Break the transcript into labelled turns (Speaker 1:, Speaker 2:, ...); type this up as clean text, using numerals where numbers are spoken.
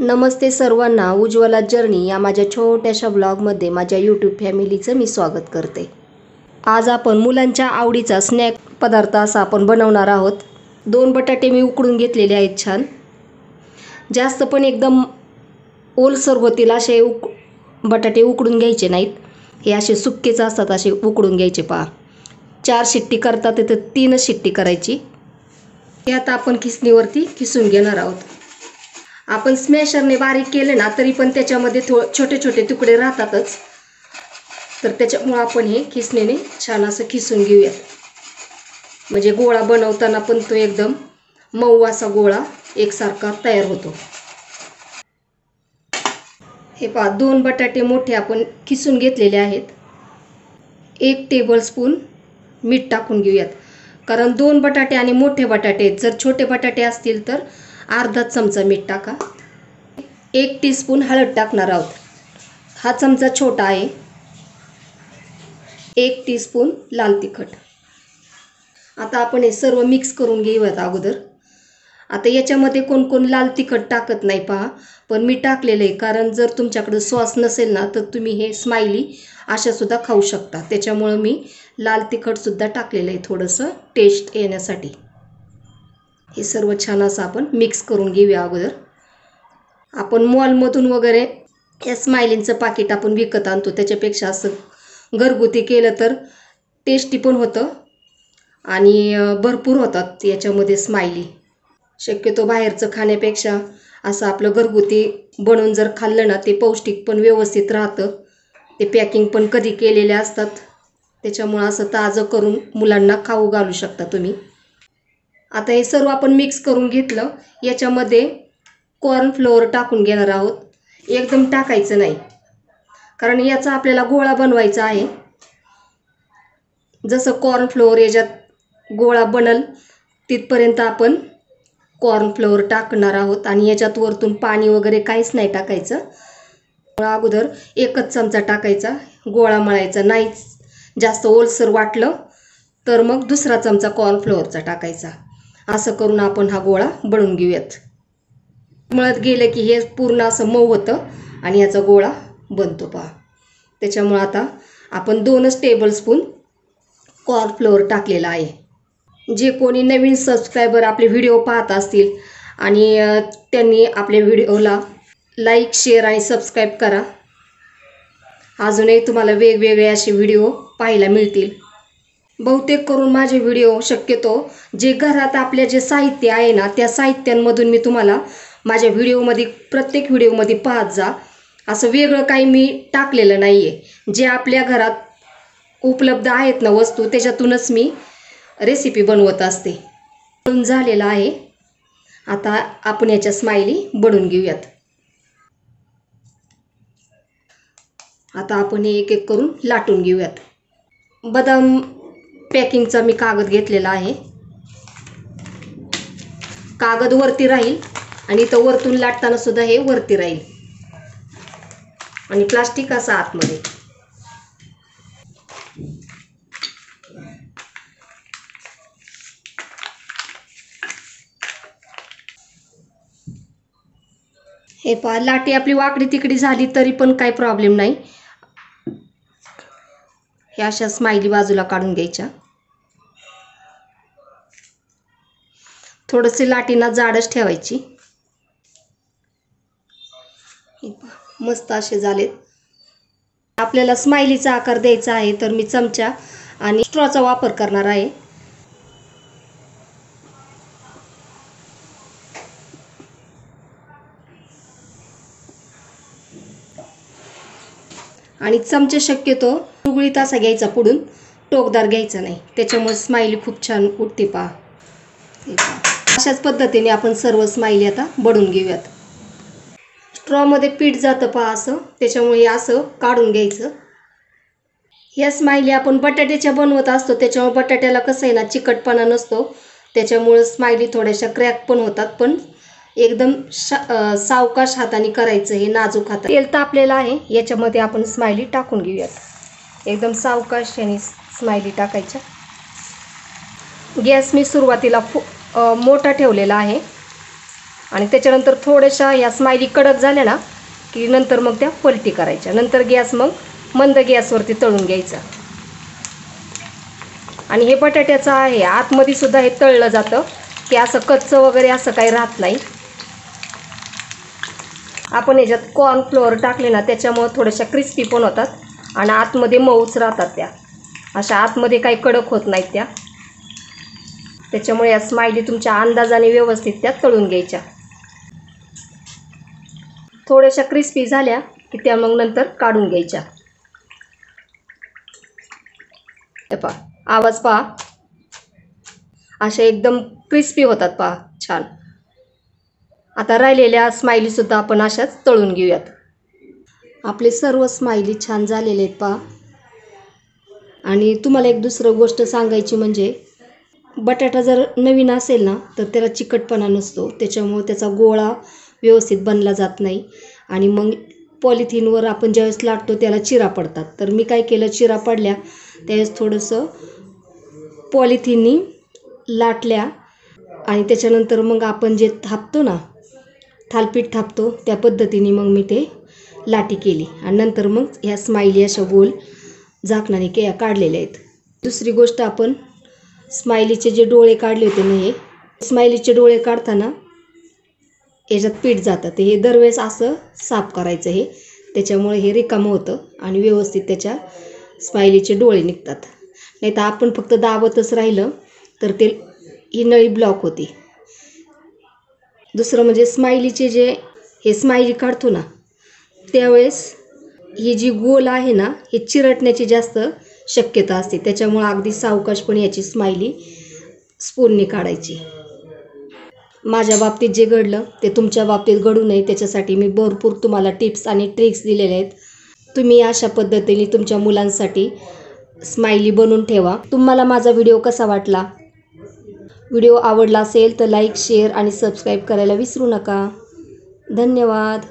Speaker 1: नमस्ते सर्वांना, उज्ज्वला जर्नी या माझ्या छोट्याशा ब्लॉगमध्ये माझ्या यूट्यूब फॅमिलीचं मी स्वागत करते। आज आपण मुलांच्या आवडीचा स्नॅक पदार्थ असा आपण बनवणार आहोत। 2 बटाटे मी उकडून घेतलेले आहेत छान, जास्त पण एकदम ओलसर होतील असे बटाटे उकडून घ्यायचे नाहीत। हे असे सुक्केच असतात, असे उकडून घ्यायचे। पहा 4 शिट्टी करतात तर 3 शिट्टी करायची। हे आता आपण खिसणीवरती खिसून घेणार आहोत। आपण स्मॅशरने बारीक केले ना तरी पण त्याच्यामध्ये छोटे छोटे तुकडे राहतातच, तर त्याच्यामुळे आपण हे खिसणीने छान असं खिसून घेऊया। म्हणजे गोळा बनवताना पण तो एकदम मऊ असा गोळा एकसारखा तयार होतो। हे पहा 2 बटाटे मोठे आपण खिसून घेतलेले आहेत। 1 टेबलस्पून मीठ टाकून घेऊयात, कारण 2 बटाटे आणि मोठे बटाटे, जर छोटे बटाटे असतील तर अर्धा चमचा मीठ टाका। 1 टीस्पून हळद टाकणार आहोत, हा चमचा छोटा आहे। 1 टीस्पून लाल तिखट। आता आपण हे सर्व मिक्स करून घेऊयात अगोदर। आता याच्यामध्ये कोण कोण लाल तिखट टाकत नाही पहा, पण मी टाकलेलं आहे, कारण जर तुमच्याकडे सॉस नसेल ना तर तुम्ही हे स्माइली अशा सुद्धा खाऊ शकता। त्याच्यामुळे मी लाल तिखट सुद्धा टाकलेलं आहे थोडंसं टेस्ट येण्यासाठी। हे सर्व छान असं आपण मिक्स करून घेऊया अगोदर। आपण मॉलमधून वगैरे या स्माइलींचं पाकिट आपण विकत आणतो, त्याच्यापेक्षा असं घरगुती केलं तर टेस्टी पण होतं आणि भरपूर होतात याच्यामध्ये स्माइली। शक्यतो बाहेरचं खाण्यापेक्षा असं आपलं घरगुती बनवून जर खाल्लं ना ते पौष्टिक पण व्यवस्थित राहतं। ते पॅकिंग पण कधी केलेले असतात, त्याच्यामुळे असं ताजं करून मुलांना खाऊ घालू शकता तुम्ही। आता हे सर्व आपण मिक्स करून घेतलं। याच्यामध्ये कॉर्नफ्लोअर टाकून घेणार आहोत, एकदम टाकायचं नाही, कारण याचा आपल्याला गोळा बनवायचा आहे। जसं कॉर्नफ्लोअर याच्यात गोळा बनल तिथपर्यंत आपण कॉर्नफ्लोअर टाकणार आहोत आणि याच्यात वरतून पाणी वगैरे काहीच नाही टाकायचं। अगोदर 1च चमचा टाकायचा, गोळा मळायचा नाही। जास्त ओलसर वाटलं तर मग 2रा चमचा कॉर्नफ्लोअरचा टाकायचा। असं करून आपण हा गोळा बनवून घेऊयात। मळत गेलं की हे पूर्ण असं मऊ होतं आणि याचा गोळा बनतो पहा। त्याच्यामुळे आता आपण 2च टेबलस्पून कॉर्नफ्लोअर टाकलेला आहे। जे कोणी नवीन सबस्क्रायबर आपले व्हिडिओ पाहत असतील आणि त्यांनी आपल्या व्हिडिओला लाईक, शेअर आणि सबस्क्राईब करा। अजूनही तुम्हाला वेगवेगळे असे व्हिडिओ पाहायला मिळतील। बहुतेक करून माझे व्हिडिओ शक्यतो जे घरात आपल्या जे साहित्य आहे ना त्या साहित्यांमधून मी तुम्हाला माझ्या व्हिडिओमध्ये प्रत्येक व्हिडिओमध्ये पाहत जा। असं वेगळं काही मी टाकलेलं नाही आहे। जे आपल्या घरात उपलब्ध आहेत ना वस्तू, त्याच्यातूनच मी रेसिपी बनवत असते। बनवून झालेला आहे। आता आपण याच्या स्माइली बनवून घेऊयात। आता आपण हे एक एक करून लाटून घेऊयात। बदाम पॅकिंगचा मी कागद घेतलेला आहे, कागद वरती राहील आणि इथं वरतून लाटताना सुद्धा हे वरती राहील आणि प्लास्टिक असं आतमध्ये। हे पहा लाटी आपली वाकडी तिकडी झाली तरी पण काही प्रॉब्लेम नाही। हे अशा स्माइली बाजूला काढून घ्यायच्या। थोडंसे लाटीना जाडच ठेवायची। मस्त असे झालेत। आपल्याला स्माइलीचा आकार द्यायचा आहे तर मी चमचा आणि स्ट्रॉचा वापर करणार आहे। आणि चमचा शक्यतो गुळगुळीत असा घ्यायचा, पुढून टोकदार घ्यायचा नाही, त्याच्यामुळे स्माइली खूप छान उठते पहा। अशाच पद्धतीने आपण सर्व स्माइली आता बनवून घेऊयात। स्ट्रॉमध्ये पीठ जातं पहा असं, त्याच्यामुळे असं काढून घ्यायचं। ह्या स्माइली आपण बटाट्याच्या बनवत असतो, त्याच्यामुळे बटाट्याला कसं आहे ना चिकटपणा नसतो, त्याच्यामुळे स्माइली थोड्याशा क्रॅक पण होतात। पण एकदम सावकाश हाताने करायचं, हे नाजूक हात। तेल तापलेलं आहे, याच्यामध्ये आपण स्माइली टाकून घेऊयात। एकदम सावकाश याने स्माइली टाकायच्या। गॅस मी सुरुवातीला मोठा ठेवलेला आहे आणि त्याच्यानंतर थोड्याशा या स्माइली कडक झाल्या ना की नंतर मग त्या पलटी करायच्या. नंतर गॅस मग मंद गॅसवरती तळून घ्यायचा. आणि हे बटाट्याचं आहे आतमध्ये सुद्धा हे तळलं जातं की असं कच्चं वगैरे असं काही राहत नाही. आपण याच्यात कॉर्नफ्लोअर टाकले ना त्याच्यामुळे थोड्याशा क्रिस्पी पण होतात आणि आतमध्ये मऊच राहतात त्या, अशा आतमध्ये काही कडक होत नाहीत त्या. त्याच्यामुळे या स्माइली तुमच्या अंदाजाने व्यवस्थित त्या तळून घ्यायच्या. थोड्याशा क्रिस्पी झाल्या की त्या मग नंतर काढून घ्यायच्या. हे पहा आवाज पहा, अशा एकदम क्रिस्पी होतात पहा छान. आता राहिलेल्या स्माइलीसुद्धा आपण अशाच तळून घेऊयात. आपले सर्व स्माइली छान झालेले आहेत पहा. आणि तुम्हाला एक दुसरं गोष्ट सांगायची म्हणजे बटाटा जर नवीन असेल ना तर त्याला चिकटपणा नसतो, त्याच्यामुळे त्याचा गोळा व्यवस्थित बनला जात नाही आणि मग पॉलिथिनवर आपण ज्यावेळेस लाटतो त्याला चिरा पडतात. तर मी काय केलं, चिरा पडल्या त्यावेळेस थोडंसं पॉलिथिननी लाटल्या आणि त्याच्यानंतर मग आपण जे थापतो ना थालपीठ थापतो त्या पद्धतीने मग मी ते लाटी केली आणि नंतर मग ह्या स्माइली अशा गोल झाकणाने काढलेल्या आहेत. दुसरी गोष्ट, आपण स्माइलीचे जे डोळे काढले होते ना, हे स्माइलीचे डोळे काढताना याच्यात पीठ जातं, ते हे दरवेळेस असं साफ करायचं हे, त्याच्यामुळे हे रिकामं होतं आणि व्यवस्थित त्याच्या स्माइलीचे डोळे निघतात. नाही तर आपण फक्त दाबतच राहिलं तर ते ही नळी ब्लॉक होती. दुसरं म्हणजे स्माइलीचे जे हे स्माइली काढतो ना त्यावेळेस ही जी गोल आहे ना हे चिरटण्याची जास्त शक्यता असते, त्याच्यामुळे अगदी सावकाशपणे याची स्माइली स्पूनने काढायची. माझ्या बाबतीत जे घडलं ते तुमच्या बाबतीत घडू नये त्याच्यासाठी मी भरपूर तुम्हाला टिप्स आणि ट्रिक्स दिलेल्या आहेत. तुम्ही अशा पद्धतीने तुमच्या मुलांसाठी स्माइली बनवून ठेवा. तुम्हाला माझा व्हिडिओ कसा वाटला? व्हिडिओ आवडला असेल तर लाईक, शेअर आणि सबस्क्राईब करायला विसरू नका. धन्यवाद.